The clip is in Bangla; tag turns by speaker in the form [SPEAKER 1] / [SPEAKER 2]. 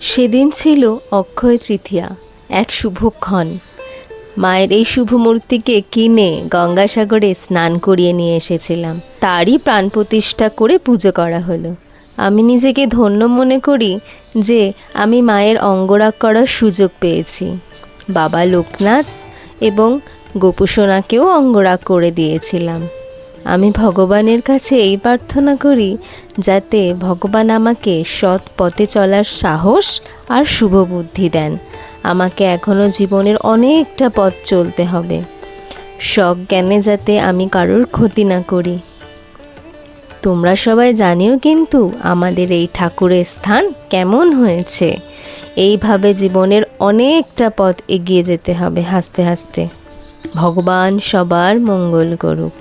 [SPEAKER 1] সেদিন ছিল অক্ষয় তৃতীয়া, এক শুভক্ষণ। মায়ের এই শুভ মূর্তিকে কিনে গঙ্গাসাগরে স্নান করিয়ে নিয়ে এসেছিলাম। তারই প্রাণ প্রতিষ্ঠা করে পুজো করা হলো। আমি নিজেকে ধন্য মনে করি যে আমি মায়ের অঙ্গরাগ করার সুযোগ পেয়েছি। বাবা লোকনাথ এবং গোপুসোনাকেও অঙ্গরাগ করে দিয়েছিলাম। আমি ভগবানের কাছে এই প্রার্থনা করি যাতে ভগবান আমাকে সৎ পথে চলার সাহস আর শুভ বুদ্ধি দেন। আমাকে এখনও জীবনের অনেকটা পথ চলতে হবে, সজ্ঞানে যাতে আমি কারোর ক্ষতি না করি। তোমরা সবাই জানিও কিন্তু আমাদের এই ঠাকুরের স্থান কেমন হয়েছে। এইভাবে জীবনের অনেকটা পথ এগিয়ে যেতে হবে হাসতে হাসতে। ভগবান সবার মঙ্গল করুক।